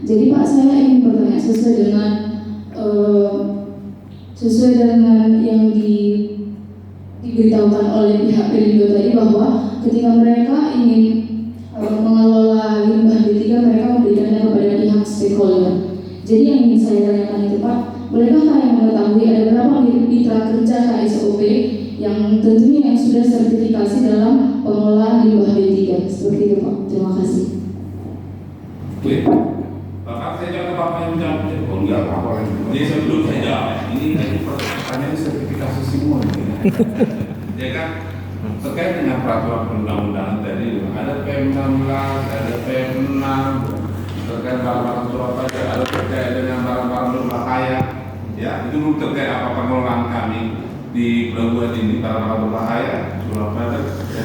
Jadi Pak, saya ingin bertanya sesuai dengan yang diberitahukan oleh pihak Pelindo tadi, bahwa ketika mereka ingin mengelola limbah B3, mereka memberikannya kepada pihak stakeholder. Jadi yang ingin saya tanyakan itu Pak, bolehkah kalian mengetahui ada berapa mitra kerja KSOP yang tentunya yang sudah sertifikasi dalam pengelolaan limbah B3? Seperti itu Pak. Terima kasih. Oke, Bapak saya jangan Bapak yang jawab. Oh enggak apa-apa. Jadi sebelum saya jawab, ini pertanyaan sertifikasi semua. Ya kan? Terkait dengan peraturan perundang-undangan tadi, ada PM16, ada PM6, terkait barang-barang Surabaya, ada terkait dengan barang-barang berbahaya. Ya, itu belum terkait apa pengelolaan kami di pelabuhan ini, barang-barang berbahaya Surabaya.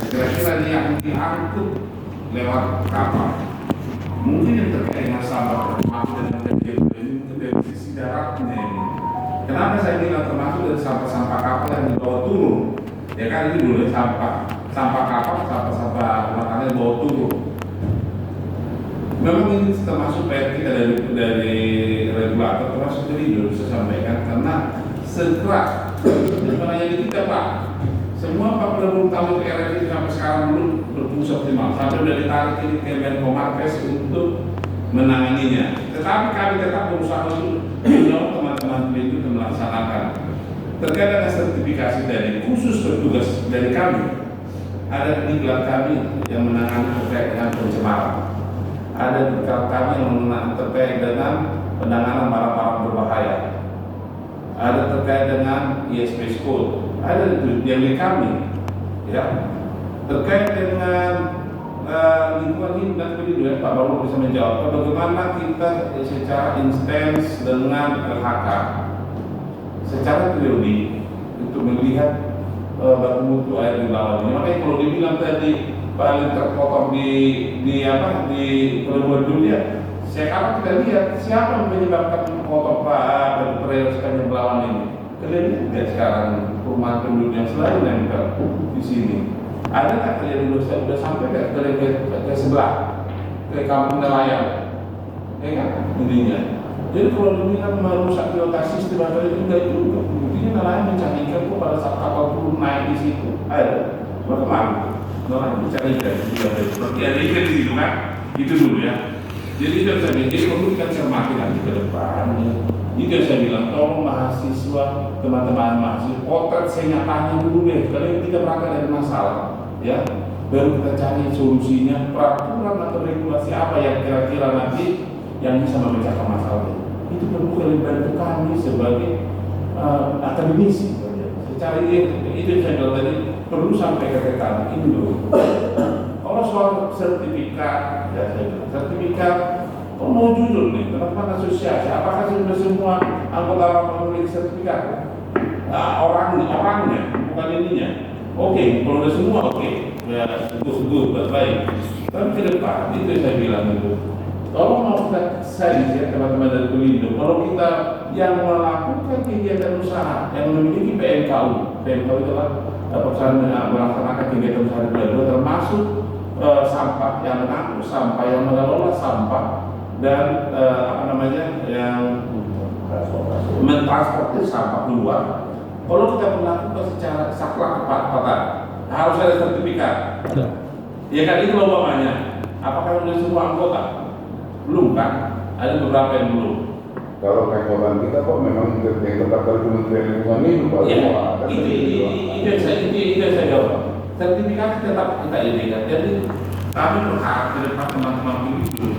Kira-kira yang diangkut lewat kapal. Mungkin yang terkait dengan sampah termasuk dengan dari sisi daratnya ini. Kenapa saya bilang termasuk dari sampah-sampah kapal yang dibawa turun? Ya kan ini dulu sampah kapal, sampah rumah tangga dibawa turun. Memang ini termasuk PR kita dari regulator, termasuk dari dulu saya sampaikan, karena segera bukan hanya di kita Pak. Semua 40 tahun PRRI sampai sekarang belum berfungsi optimal. Sampai sudah ditarik ini ke Menko Marves untuk menanganinya. Tetapi kami tetap berusaha untuk menolong teman-teman itu untuk melaksanakan. Terkait dengan sertifikasi dari khusus petugas dari kami, ada diklat kami yang menangani terkait dengan pencemaran. Ada diklat kami yang menangani terkait dengan penanganan barang-barang berbahaya. Ada terkait dengan ISP School. Ada yang di kami, ya, terkait dengan lingkungan hidup dan pendidikan. Pak Baru bisa menjawab bagaimana kita secara intens dengan LHK secara periode untuk melihat baku mutu air di bawah ini. Makanya kalau dibilang tadi paling terpotong di pelabuhan dunia, sekarang kita lihat siapa yang menyebabkan kotor Pak periode belawan ini. Kalian lihat sekarang rumah penduduk yang selalu nempel di sini. Ada nggak kalian sudah sampai ke sebelah, ke kampung nelayan? Ya kan, intinya. Jadi kalau dibilang merusak biota sistem atau itu enggak juga. Intinya nelayan mencari ikan kok pada saat kapal turun naik di situ. Ada. Bagaimana? Nelayan mencari ikan juga. Seperti ada ikan di situ kan? Itu dulu ya. Jadi itu saya bilang, jadi perlu ikan cermati nanti ke depan. Itu saya bilang, tolong mahasiswa, teman-teman mahasiswa, potret senyatanya dulu deh. Kalian tidak berangkat dari masalah, ya. Baru kita cari solusinya, peraturan atau regulasi apa yang kira-kira nanti yang bisa memecahkan masalah itu. Itu perlu kalian bantu kami sebagai akademisi. Secara itu saya bilang tadi perlu sampai ke kami ini dulu. Kalau soal sertifikat, ya saya bilang sertifikat. Kalau mau jujur nih, teman-teman asosiasi, apakah sudah semua anggota memiliki sertifikat? Orangnya, bukan ininya. Oke, kalau sudah semua oke, ya good, baik. Tapi ke depan itu saya bilang itu. Kalau mau kita sains ya teman-teman dari Pelindo, kalau kita yang melakukan kegiatan usaha yang memiliki PMKU adalah perusahaan melaksanakan kegiatan usaha di termasuk sampah yang mengangkut sampah, yang mengelola sampah dan yang mentransportir sampah keluar. Kalau kita melakukan secara saklek tepat, harus ada sertifikat. Ya kan itu lobamanya. Apakah sudah semua anggota? Belum kan? Ada beberapa yang belum. Kalau rekoran kita kok memang yang terdaftar Kementerian Lingkungan Hidup. Ya, itu saya jawab. Sertifikasi tetap kita inikan. Jadi kami berharap ke depan teman-teman itu